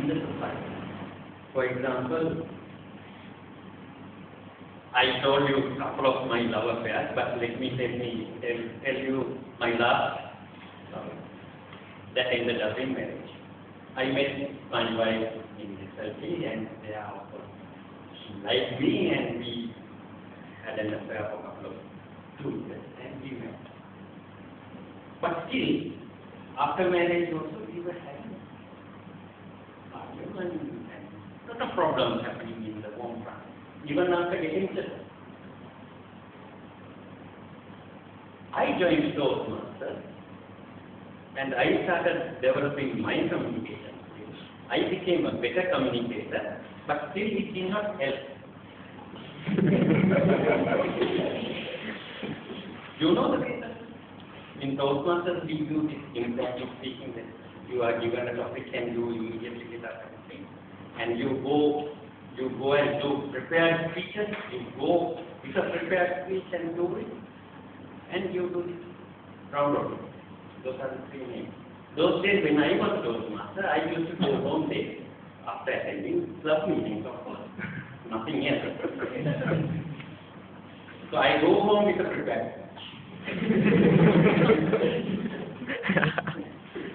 in the society. For example, I told you a couple of my love affairs, but let me tell you my last love that ended up in marriage. I met my wife in SLT, and thereafter she liked me, and we had an affair for a couple of 2 years, and we met. But still, after marriage also, we were having arguments and lot of problems happening in the home front, even after getting settled. I joined Toastmaster, and I started developing my communication skills. I became a better communicator, but still it did not help. You know the reason? In Toastmasters, we do this interactive speaking that you are given a topic and you immediately get up and speak. And you go and do prepared speeches, you go with a prepared speech and do it, and you do this round robin. Those are the 3 names. Those days when I was Toastmaster, I used to go home late after attending club meetings, of course. Nothing else. So I go home with a prepared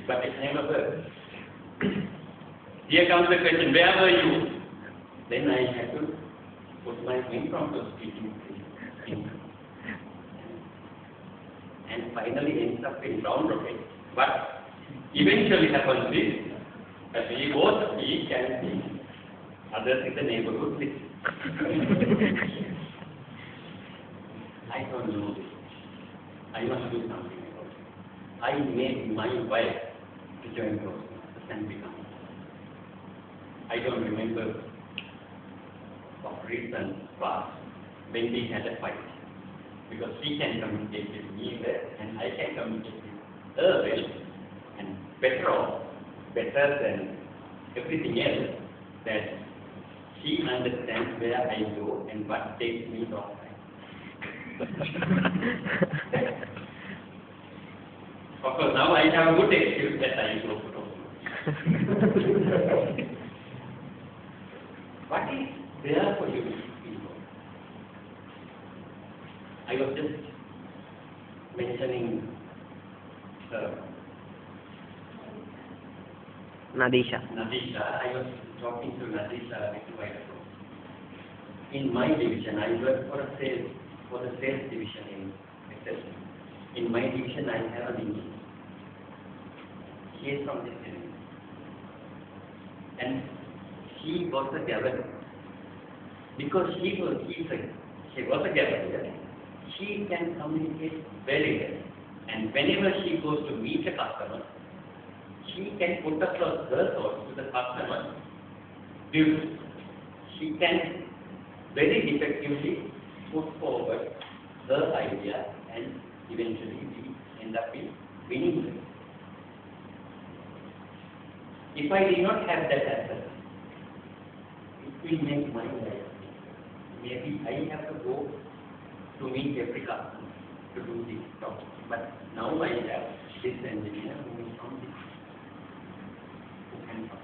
but it never worked. Here comes the question, where were you? Then I had to put my impromptu speaking in. And finally ends up in round robin. But eventually happens this, that we both speak and others in the neighborhood listen. I don't know this. I must do something about it. I made my wife to join Toastmasters and become. I don't remember of recent past when we had a fight, because she can communicate with me well and I can communicate with her well, and better than everything else, that she understands where I go and what takes me wrong. Of course, now I have a good excuse that I go to Toastmasters. What is there for you people? I was just mentioning Nadisha. I was talking to Nadisha a little while ago. In my division, I work for the sales division in Excel. In my division, I have an Indian. She is from this area. And she was a Gavel. Because she was a Gavel, yeah? She can communicate very well. And whenever she goes to meet a customer, she can put across her thoughts to the customer beautifully. She can very effectively put forward her idea, and eventually we end up in winning them. If I did not have that asset, it will make my life. Maybe I have to go to meet every customer to do this job. But now I have this engineer who is from this, who can talk.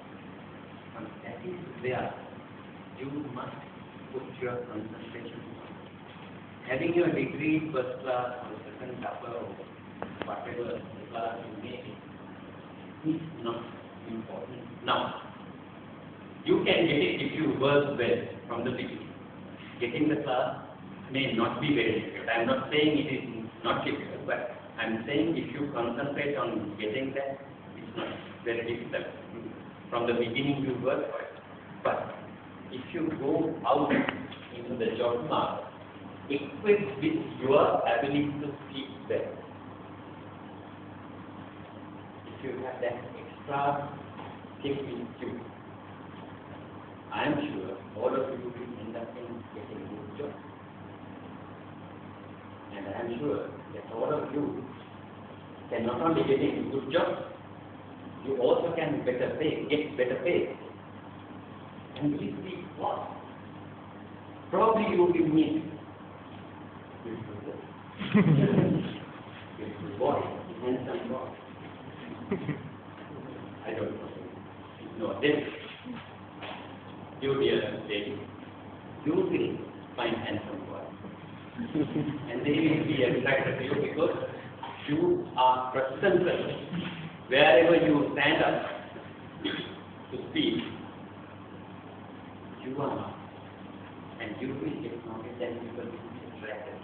And that is where you must put your concentration on. Having your degree first class or second upper or whatever class you make is not important. Now, you can get it if you work well from the beginning. Getting the class may not be very difficult. I am not saying it is not difficult, but I am saying if you concentrate on getting that, it's not very difficult. From the beginning you work for it. But if you go out into the job market, equipped with your ability to speak well, if you have that extra kick in you, I am sure all of you will end up in getting a good job. And I am sure that all of you can not only get a good job, you also can get better pay. And this is what? Probably you will meet beautiful boy, handsome boy. I don't know. No, this. you dear lady, you will find handsome boy. And they will be attracted to you because you are present wherever you stand up to speak. You are not. And you will get noticed and people will be attracted.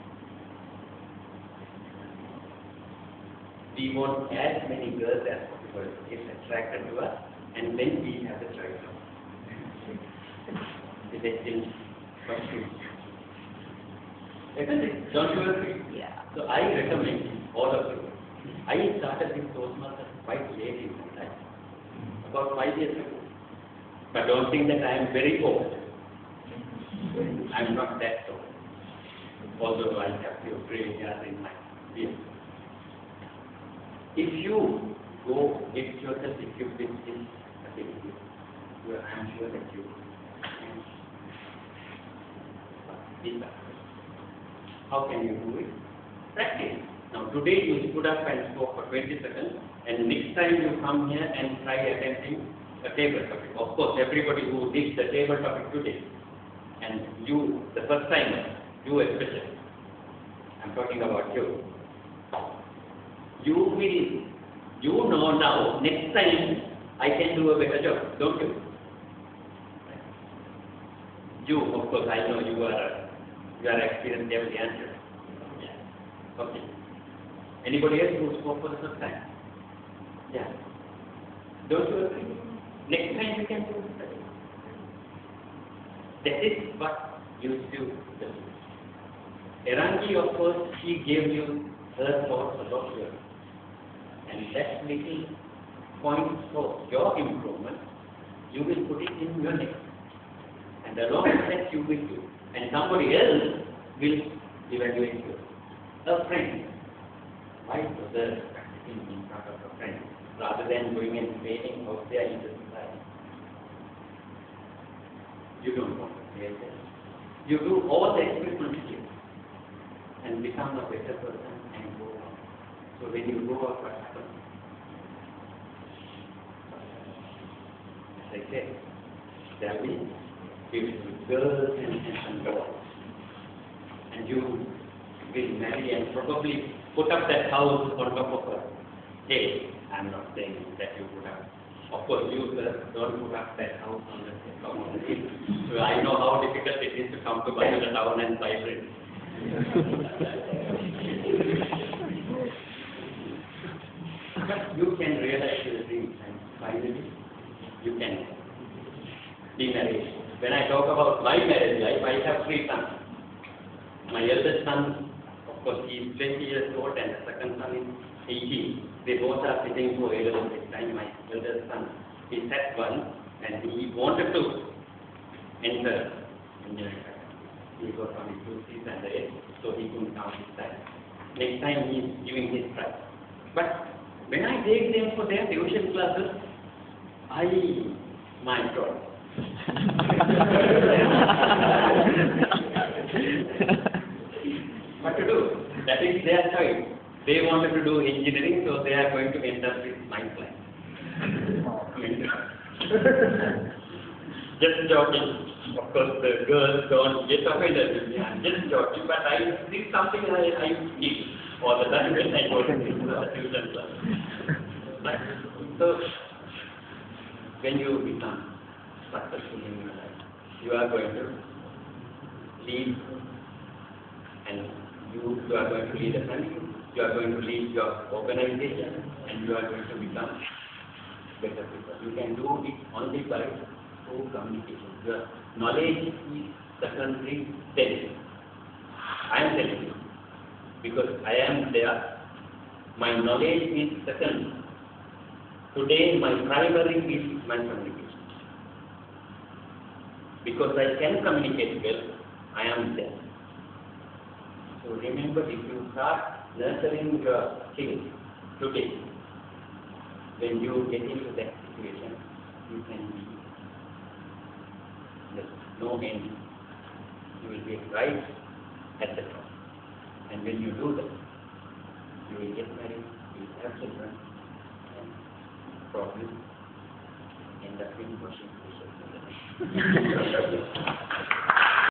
We want as many girls as possible get attracted to us, and then we have the choice of the destined pursuit. Isn't it? Don't you agree? Yeah. So I recommend all of you. I started this Toastmaster quite late in my life, about 5 years ago. But don't think that I am very old. I am not that old, although I have few gray hairs in my beard. If you go get yourself equipped with this ability, I am sure that you can be successful. How can you do it? Practice. Now today you stood up and spoke for 20 seconds, and next time you come here and try attempting a table topic. Of course, everybody who did the table topic today, and you, the first timer, you especially, I'm talking about you. You know now, next time I can do a better job, don't you? You, of course, I know you are experienced, you have the answer. Yeah. Okay. Anybody else who spoke for the first time? Yeah. Don't you agree? Next time you can do it better. That is what you do. Erangi, of course, she gave you her thoughts about you. And that little point for your improvement, you will put it in your next. And along with that you will do. And somebody else will evaluate you. A friend. Why bother practicing in front of a friend rather than going and failing out there in the society? You don't want to fail there. You do all the experiments here and become a better person and go on. So when you go out, what happens? As I said, there will be beautiful girls and boys. And you will marry and probably put up that house on top of her. Hey, I'm not saying that you put up. Of course, you don't put up that house on the top of the hill. So I know how difficult it is to come to Bangalore town and vibrate. But you can realize your dreams and finally you can be married. When I talk about my marriage life, I have 3 sons. My eldest son, of course, he is 20 years old and the second son is 18. They both are sitting for A-level this time. My eldest son is at 1 and he wanted to enter engineering. He got only 2 C's and the 8, so he couldn't count his time. Next time he is giving his try. But when I take them for their tuition classes, my God. What to do? That is their choice. They wanted to do engineering, so they are going to end up with my plan. Just joking. Of course, the girls don't get offended with me. I'm just joking, but I think something I keep all the time when I go to the tuition class. So, when you become successful in your life, you are going to lead, and you are going to lead a family, you are going to lead your organization, and you are going to become better people. You can do it only by through communication. Your knowledge is secondary then. I am telling you, because I am there, my knowledge is secondary. Today, my primary is my communication. Because I can communicate well, I am there. So remember, if you start nurturing your skills today, when you get into that situation, you can be there's no end. You will be right at the top. And when you do that, you will get married, you will have children, and probably end up in washing dishes.